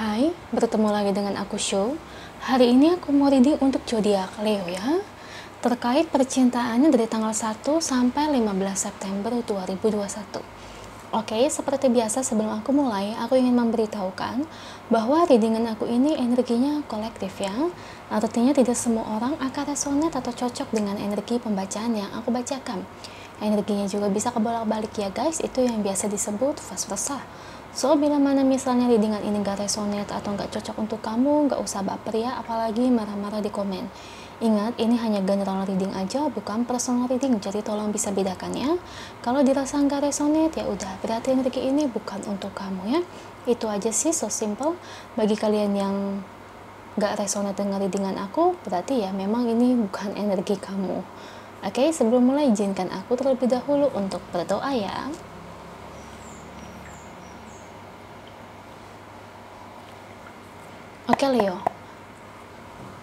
Hai, bertemu lagi dengan aku Show. Hari ini aku mau reading untuk zodiak Leo ya. Terkait percintaannya dari tanggal 1 sampai 15 September 2021. Oke, seperti biasa sebelum aku mulai, aku ingin memberitahukan bahwa readingan aku ini energinya kolektif ya. Artinya tidak semua orang akan resonate atau cocok dengan energi pembacaan yang aku bacakan. Energinya juga bisa kebolak-balik ya guys, itu yang biasa disebut vice versa. So, bila mana misalnya readingan ini gak resonate atau gak cocok untuk kamu, gak usah baper ya, apalagi marah-marah di komen. Ingat, ini hanya general reading aja, bukan personal reading, jadi tolong bisa bedakan ya. Kalau dirasa gak resonate, ya udah, berarti energi ini bukan untuk kamu ya. Itu aja sih, so simple. Bagi kalian yang gak resonate dengan readingan aku, berarti ya memang ini bukan energi kamu. Oke, sebelum mulai izinkan aku terlebih dahulu untuk berdoa ya. Oke Leo,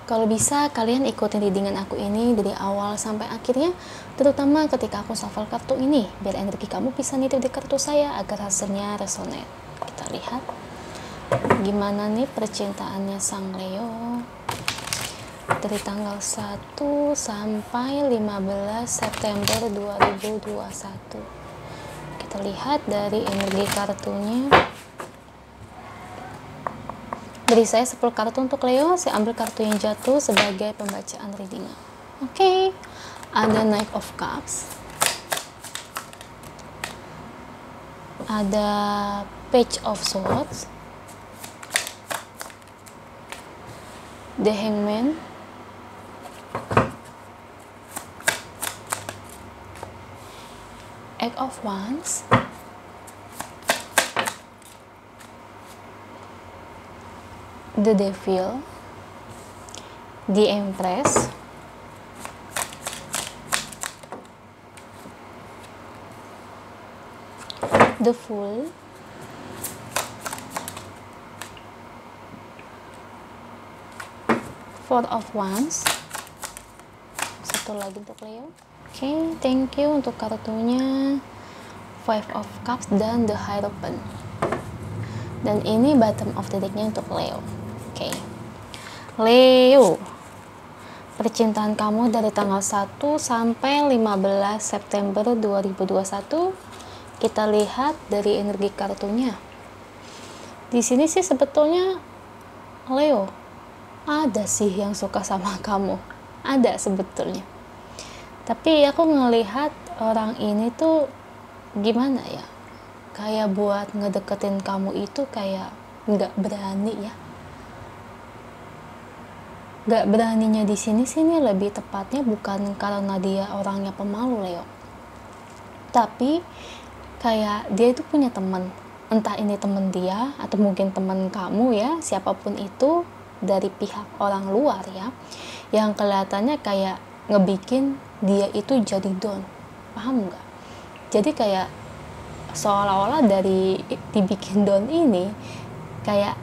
kalau bisa kalian ikutin readingan aku ini dari awal sampai akhirnya, terutama ketika aku shuffle kartu ini, biar energi kamu bisa nitip di kartu saya agar hasilnya resonate. Kita lihat gimana nih percintaannya sang Leo dari tanggal 1 sampai 15 September 2021. Kita lihat dari energi kartunya. Dari saya 10 kartu untuk Leo, saya ambil kartu yang jatuh sebagai pembacaan readingan. Oke, ada Knight of Cups, ada Page of Swords, The Hangman, Eight of Wands, The Devil, The Empress, The Fool, Four of Wands, satu lagi untuk Leo. Oke, thank you untuk kartunya Five of Cups dan The Hierophant. Dan ini bottom of the decknya untuk Leo. Oke, Leo, percintaan kamu dari tanggal 1 sampai 15 September 2021. Kita lihat dari energi kartunya. Di sini sih sebetulnya Leo, ada sih yang suka sama kamu. Ada sebetulnya. Tapi aku ngelihat orang ini tuh gimana ya? Kayak buat ngedeketin kamu itu kayak nggak berani ya. Gak beraninya di sini lebih tepatnya bukan karena dia orangnya pemalu Leo, tapi kayak dia itu punya teman, entah ini teman dia atau mungkin teman kamu ya, siapapun itu dari pihak orang luar ya, yang kelihatannya kayak ngebikin dia itu jadi down, paham nggak? Jadi kayak seolah-olah dari dibikin down ini kayak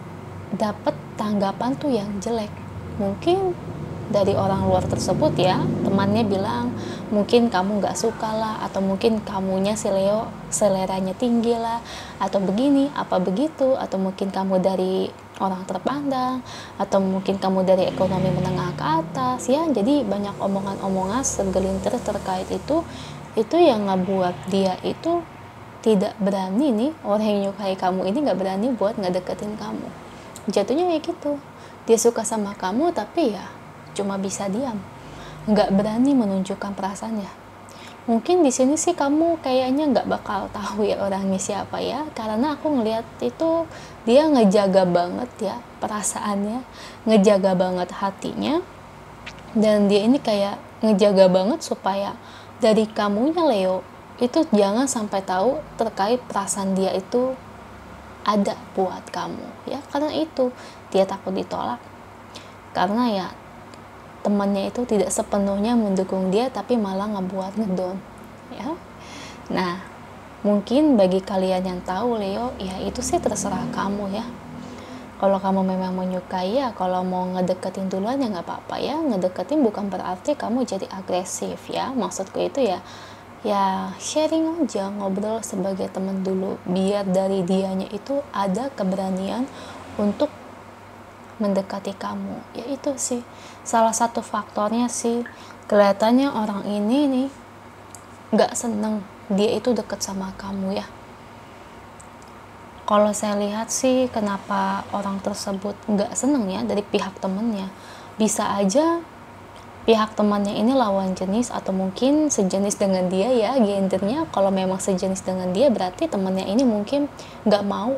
dapet tanggapan tuh yang jelek. Mungkin dari orang luar tersebut ya, temannya bilang mungkin kamu gak suka lah, atau mungkin kamunya si Leo seleranya tinggi lah, atau begini apa begitu, atau mungkin kamu dari orang terpandang, atau mungkin kamu dari ekonomi menengah ke atas ya. Jadi banyak omongan-omongan segelintir terkait itu yang ngebuat dia itu tidak berani nih, orang yang nyukai kamu ini gak berani buat ngedeketin kamu. Jatuhnya kayak gitu, dia suka sama kamu tapi ya cuma bisa diam, nggak berani menunjukkan perasaannya. Mungkin di sini sih kamu kayaknya nggak bakal tahu ya orangnya siapa ya, karena aku ngelihat itu dia ngejaga banget ya perasaannya, ngejaga banget hatinya, dan dia ini kayak ngejaga banget supaya dari kamunya Leo itu jangan sampai tahu terkait perasaan dia itu ada buat kamu ya, karena itu dia takut ditolak, karena ya temannya itu tidak sepenuhnya mendukung dia tapi malah ngebuat ngedown ya. Nah, mungkin bagi kalian yang tahu Leo ya, itu sih terserah kamu ya. Kalau kamu memang menyukai ya, kalau mau ngedeketin duluan ya nggak apa-apa ya. Ngedeketin bukan berarti kamu jadi agresif ya, maksudku itu ya sharing aja, ngobrol sebagai teman dulu, biar dari dianya itu ada keberanian untuk mendekati kamu. Ya itu sih salah satu faktornya sih, kelihatannya orang ini nih nggak seneng dia itu deket sama kamu ya. Kalau saya lihat sih kenapa orang tersebut nggak seneng ya dari pihak temennya, bisa aja pihak temannya ini lawan jenis atau mungkin sejenis dengan dia ya gendernya. Kalau memang sejenis dengan dia berarti temannya ini mungkin nggak mau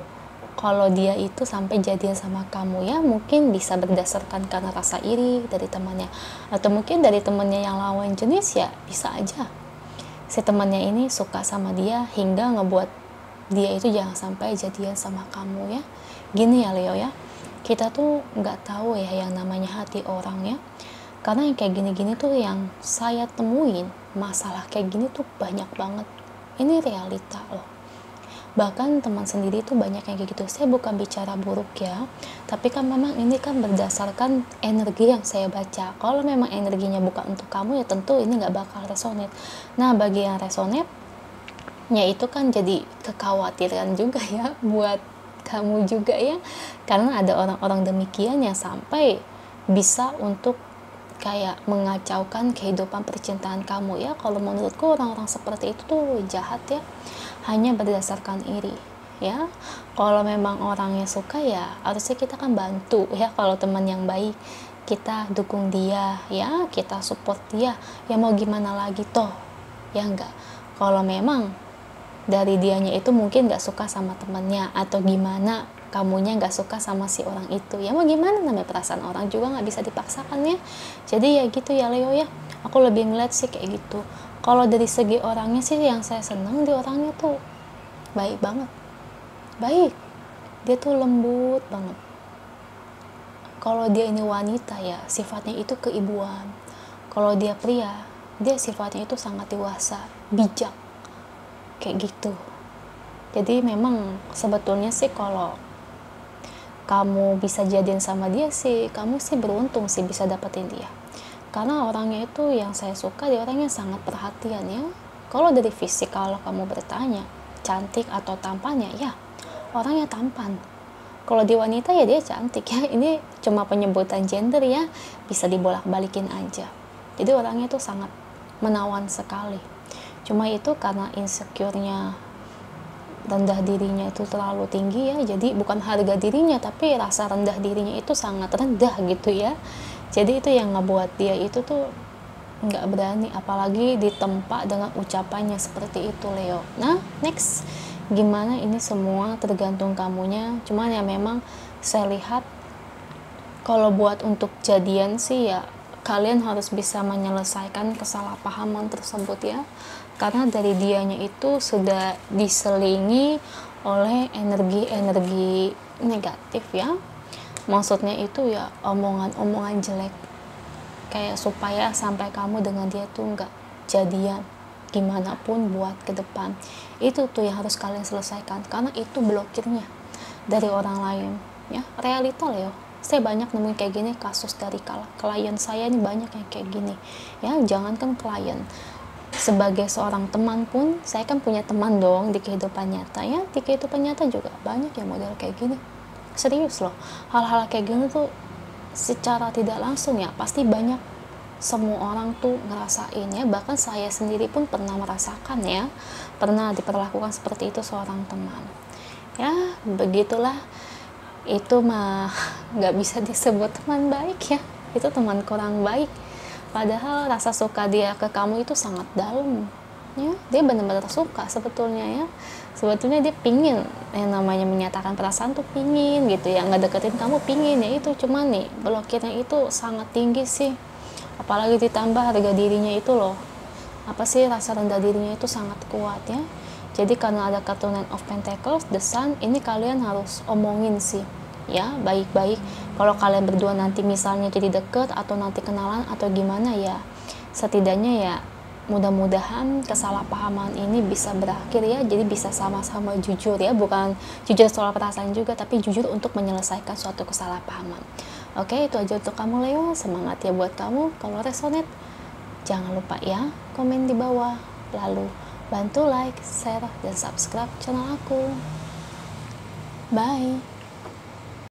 kalau dia itu sampai jadian sama kamu ya. Mungkin bisa berdasarkan karena rasa iri dari temannya, atau mungkin dari temannya yang lawan jenis ya, bisa aja si temannya ini suka sama dia hingga ngebuat dia itu jangan sampai jadian sama kamu ya. Gini ya Leo ya, kita tuh nggak tahu ya yang namanya hati orang ya, karena yang kayak gini-gini tuh yang saya temuin, masalah kayak gini tuh banyak banget. Ini realita loh, bahkan teman sendiri tuh banyak yang kayak gitu. Saya bukan bicara buruk ya, tapi kan memang ini kan berdasarkan energi yang saya baca. Kalau memang energinya bukan untuk kamu ya tentu ini nggak bakal resonate. Nah bagi yang resonate ya itu kan jadi kekhawatiran juga ya buat kamu juga ya, karena ada orang-orang demikian yang sampai bisa untuk kayak mengacaukan kehidupan percintaan kamu ya. Kalau menurutku orang-orang seperti itu tuh jahat ya, hanya berdasarkan iri ya. Kalau memang orangnya suka ya harusnya kita kan bantu ya, kalau teman yang baik kita dukung dia ya, kita support dia ya, mau gimana lagi toh ya enggak. Kalau memang dari dianya itu mungkin gak suka sama temennya atau gimana, kamunya gak suka sama si orang itu ya, mau gimana, namanya perasaan orang juga gak bisa dipaksakan ya. Jadi ya gitu ya Leo ya, aku lebih ngeliat sih kayak gitu. Kalau dari segi orangnya sih yang saya senang di orangnya tuh baik banget, baik, dia tuh lembut banget. Kalau dia ini wanita ya sifatnya itu keibuan, kalau dia pria dia sifatnya itu sangat dewasa, bijak kayak gitu. Jadi memang sebetulnya sih kalau kamu bisa jadian sama dia sih, kamu sih beruntung sih bisa dapetin dia, karena orangnya itu yang saya suka, dia orangnya sangat perhatian ya. Kalau dari fisik, kalau kamu bertanya cantik atau tampannya ya, orangnya tampan. Kalau di wanita ya dia cantik ya, ini cuma penyebutan gender ya, bisa dibolak-balikin aja. Jadi orangnya tuh sangat menawan sekali. Cuma itu karena insecure-nya, rendah dirinya itu terlalu tinggi ya, jadi bukan harga dirinya tapi rasa rendah dirinya itu sangat rendah gitu ya. Jadi itu yang ngebuat dia itu tuh nggak berani apalagi ditempa dengan ucapannya seperti itu Leo. Nah next, gimana ini semua tergantung kamunya. Cuman ya memang saya lihat kalau buat untuk jadian sih ya kalian harus bisa menyelesaikan kesalahpahaman tersebut ya, karena dari dianya itu sudah diselingi oleh energi-energi negatif ya. Maksudnya itu ya omongan-omongan jelek, kayak supaya sampai kamu dengan dia tuh nggak jadian gimana pun buat ke depan. Itu tuh yang harus kalian selesaikan, karena itu blokirnya dari orang lain ya. Realita Leo, saya banyak nemuin kayak gini kasus dari klien saya ini, banyak yang kayak gini ya. Jangankan klien, sebagai seorang teman pun saya kan punya teman dong di kehidupan nyata ya. Di kehidupan nyata juga banyak yang model kayak gini, serius loh. Hal-hal kayak gini tuh secara tidak langsung ya pasti banyak, semua orang tuh ngerasain ya. Bahkan saya sendiri pun pernah merasakan ya, pernah diperlakukan seperti itu seorang teman ya. Begitulah, itu mah nggak bisa disebut teman baik ya, itu teman kurang baik. Padahal rasa suka dia ke kamu itu sangat dalam ya, dia benar-benar suka sebetulnya ya. Sebetulnya dia pingin, yang namanya menyatakan perasaan tuh pingin gitu ya, nggak deketin kamu pingin ya itu. Cuman nih blokirnya itu sangat tinggi sih, apalagi ditambah harga dirinya itu loh, apa sih, rasa rendah dirinya itu sangat kuat ya. Jadi karena ada kartu Nine of Pentacles, The Sun, ini kalian harus omongin sih ya baik-baik. Kalau kalian berdua nanti misalnya jadi deket atau nanti kenalan atau gimana ya, setidaknya ya mudah-mudahan kesalahpahaman ini bisa berakhir ya. Jadi bisa sama-sama jujur ya, bukan jujur soal perasaan juga, tapi jujur untuk menyelesaikan suatu kesalahpahaman. Oke, itu aja untuk kamu Leo, semangat ya buat kamu. Kalau resonate jangan lupa ya komen di bawah, lalu bantu like, share, dan subscribe channel aku. Bye.